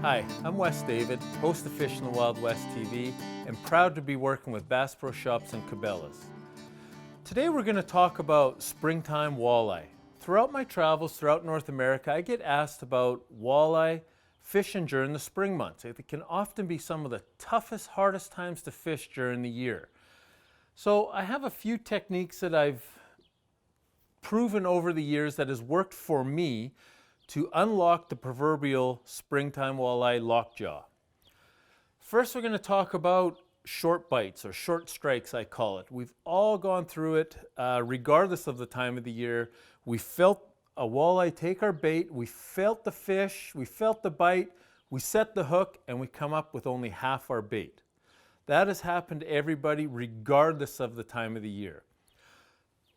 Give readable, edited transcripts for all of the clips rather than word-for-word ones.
Hi, I'm Wes David, host of Fish in the Wild West TV, and proud to be working with Bass Pro Shops and Cabela's. Today we're going to talk about springtime walleye. Throughout my travels throughout North America, I get asked about walleye fishing during the spring months. It can often be some of the toughest, hardest times to fish during the year. So I have a few techniques that I've proven over the years that has worked for me to unlock the proverbial springtime walleye lockjaw. First, we're going to talk about short bites, or short strikes I call it. We've all gone through it regardless of the time of the year. We felt a walleye take our bait, we felt the fish, we felt the bite, we set the hook, and we come up with only half our bait. That has happened to everybody regardless of the time of the year.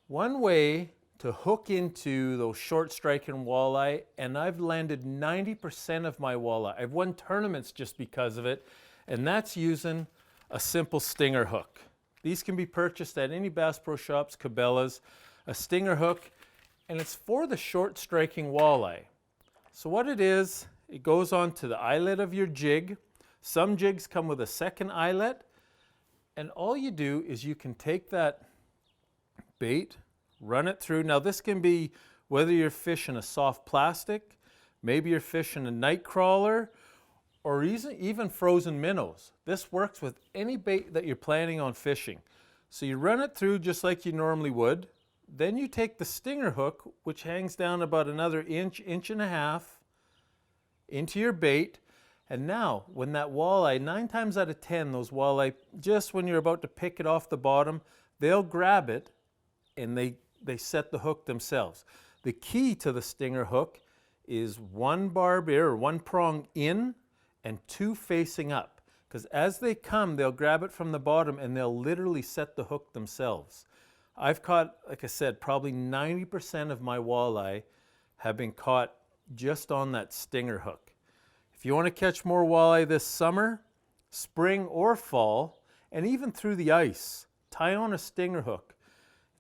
One way to hook into those short striking walleye, and I've landed 90% of my walleye. I've won tournaments just because of it, and that's using a simple stinger hook. These can be purchased at any Bass Pro Shops, Cabela's, a stinger hook, and it's for the short striking walleye. So what it is, it goes onto the eyelet of your jig. Some jigs come with a second eyelet, and all you do is you can take that bait, run it through. Now this can be whether you're fishing a soft plastic, maybe you're fishing a night crawler, or even frozen minnows. This works with any bait that you're planning on fishing. So you run it through just like you normally would. Then you take the stinger hook, which hangs down about another inch, inch and a half, into your bait. And now, when that walleye, 9 times out of 10, those walleye, just when you're about to pick it off the bottom, they'll grab it and they set the hook themselves. The key to the stinger hook is one barb or one prong in and 2 facing up. Because as they come, they'll grab it from the bottom and they'll literally set the hook themselves. I've caught, like I said, probably 90% of my walleye have been caught just on that stinger hook. If you want to catch more walleye this summer, spring or fall, and even through the ice, tie on a stinger hook.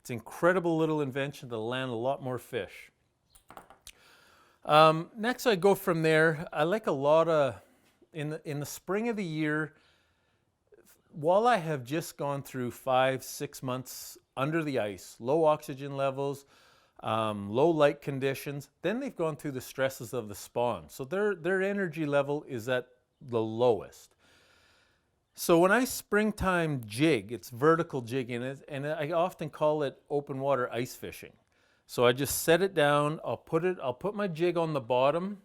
It's an incredible little invention that'll land a lot more fish. Next I go from there. I like a lot of, in the spring of the year, walleye have just gone through 5-6 months under the ice, low oxygen levels, low light conditions. Then they've gone through the stresses of the spawn. So their energy level is at the lowest. So when I springtime jig, it's vertical jigging, and I often call it open water ice fishing. So I just set it down, I'll put my jig on the bottom,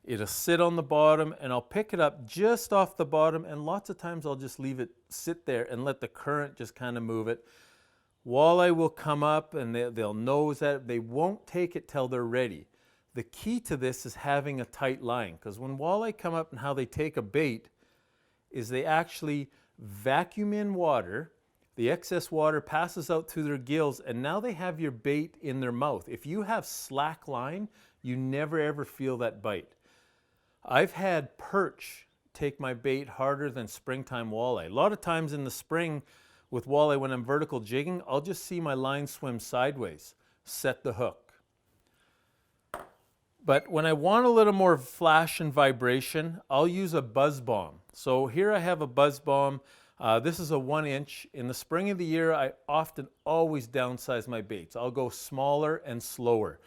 it'll sit on the bottom, and I'll pick it up just off the bottom, and lots of times I'll just leave it sit there and let the current just kind of move it. Walleye will come up and they'll nose at it. They won't take it till they're ready. The key to this is having a tight line, because when walleye come up and how they take a bait is they actually vacuum in water, the excess water passes out through their gills, and now they have your bait in their mouth. If you have slack line, you never ever feel that bite. I've had perch take my bait harder than springtime walleye. A lot of times in the spring with walleye when I'm vertical jigging, I'll just see my line swim sideways, set the hook. But when I want a little more flash and vibration, I'll use a buzz bomb. So here I have a buzz bomb. This is a 1 inch. In the spring of the year, I often always downsize my baits. I'll go smaller and slower.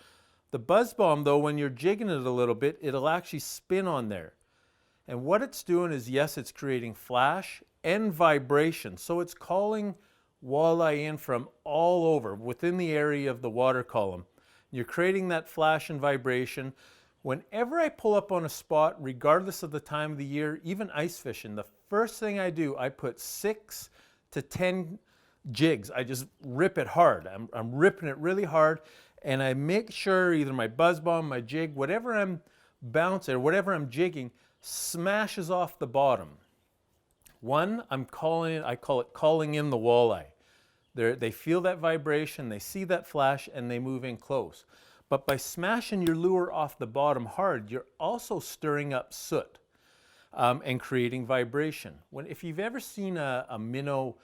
The buzz bomb though, when you're jigging it a little bit, it'll actually spin on there. And what it's doing is, yes, it's creating flash and vibration. So it's calling walleye in from all over within the area of the water column. You're creating that flash and vibration. Whenever I pull up on a spot, regardless of the time of the year, even ice fishing, the first thing I do, I put 6 to 10 jigs. I just rip it hard. I'm ripping it really hard, and I make sure either my buzz bomb, my jig, whatever I'm bouncing or whatever I'm jigging, smashes off the bottom. One, I call it calling in the walleye. They feel that vibration, they see that flash, and they move in close. But by smashing your lure off the bottom hard, you're also stirring up soot and creating vibration. If you've ever seen a minnow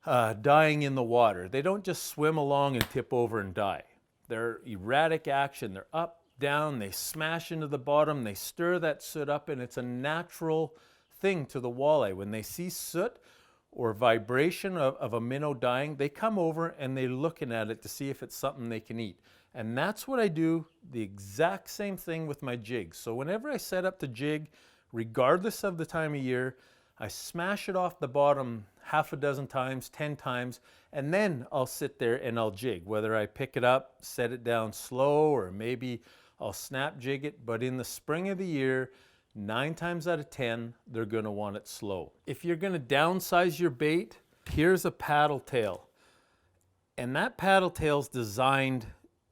dying in the water, they don't just swim along and tip over and die. They're erratic action. They're up, down, they smash into the bottom, they stir that soot up, and it's a natural thing to the walleye. When they see soot or vibration of a minnow dying, they come over and they're looking at it to see if it's something they can eat. And that's what I do, the exact same thing with my jigs. So whenever I set up to jig, regardless of the time of year, I smash it off the bottom half a dozen times, 10 times, and then I'll sit there and I'll jig. Whether I pick it up, set it down slow, or maybe I'll snap jig it. But in the spring of the year, 9 times out of 10, they're gonna want it slow. If you're gonna downsize your bait, here's a paddle tail. And that paddle tail's designed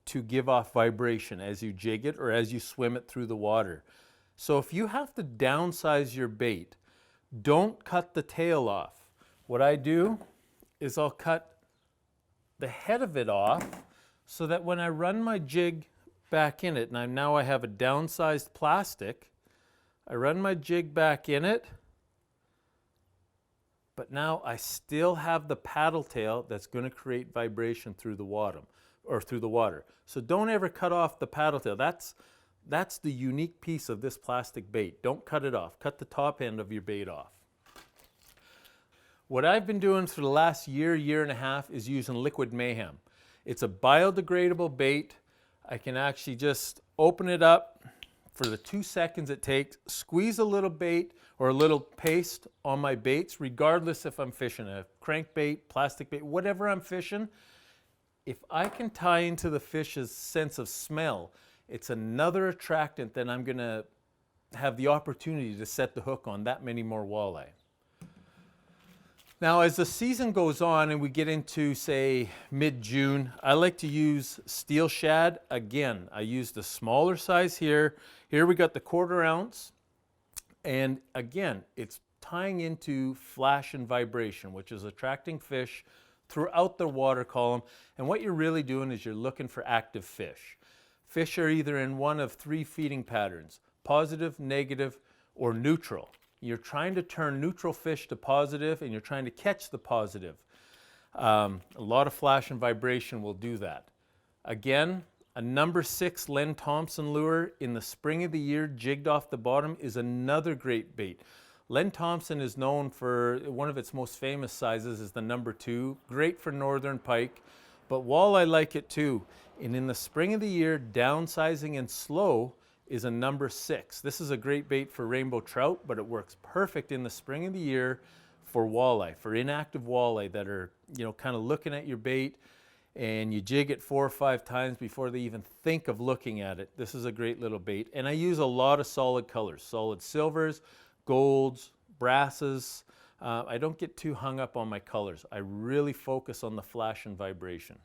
to give off vibration as you jig it or as you swim it through the water. So if you have to downsize your bait, don't cut the tail off. What I do is I'll cut the head of it off so that when I run my jig back in it, and now I have a downsized plastic, I run my jig back in it, but now I still have the paddle tail that's going to create vibration through the water. So don't ever cut off the paddle tail. That's the unique piece of this plastic bait. Don't cut it off. Cut the top end of your bait off. What I've been doing for the last year, year and a half is using Liquid Mayhem. It's a biodegradable bait. I can actually just open it up for the 2 seconds it takes, squeeze a little bait or a little paste on my baits, regardless if I'm fishing a crankbait, plastic bait, whatever I'm fishing. If I can tie into the fish's sense of smell, it's another attractant that I'm going to have the opportunity to set the hook on that many more walleye. Now, as the season goes on and we get into, say, mid-June, I like to use steel shad. Again, I use the smaller size here. Here we got the 1/4 ounce. And again, it's tying into flash and vibration, which is attracting fish throughout the water column. And what you're really doing is you're looking for active fish. Fish are either in one of 3 feeding patterns: positive, negative, or neutral. You're trying to turn neutral fish to positive, and you're trying to catch the positive. A lot of flash and vibration will do that. Again, a number 6 Len Thompson lure in the spring of the year, jigged off the bottom, is another great bait. Len Thompson is known for, one of its most famous sizes is the number 2, great for northern pike, but walleye like it too. And in the spring of the year, downsizing and slow is a number 6. This is a great bait for rainbow trout, but it works perfect in the spring of the year for walleye, for inactive walleye that are, kind of looking at your bait, and you jig it 4 or 5 times before they even think of looking at it. This is a great little bait. And I use a lot of solid colors, solid silvers, golds, brasses. I don't get too hung up on my colors. I really focus on the flash and vibration.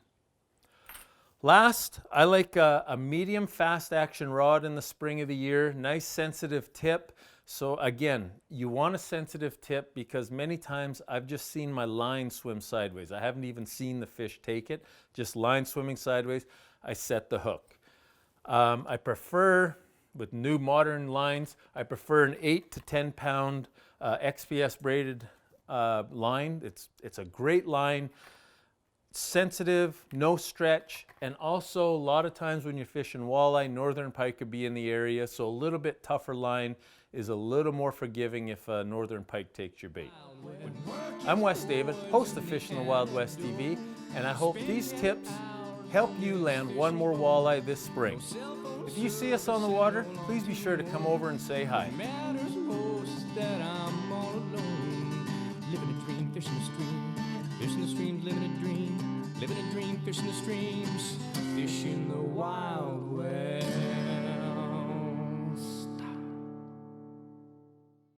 Last, I like a medium fast action rod in the spring of the year. Nice sensitive tip. So again, you want a sensitive tip because many times I've just seen my line swim sideways. I haven't even seen the fish take it, just line swimming sideways. I set the hook. I prefer, with new modern lines, I prefer an 8 to 10 pound XPS braided line. It's a great line. Sensitive, no stretch, and also a lot of times when you're fishing walleye, northern pike could be in the area, so a little bit tougher line is a little more forgiving if a northern pike takes your bait. I'm Wes David, host of Fishing the Wild West TV, and I hope these tips help you land one more walleye this spring. If you see us on the water, please be sure to come over and say hi. Fishing the streams, living a dream, fishing the streams, fishing the Wild West.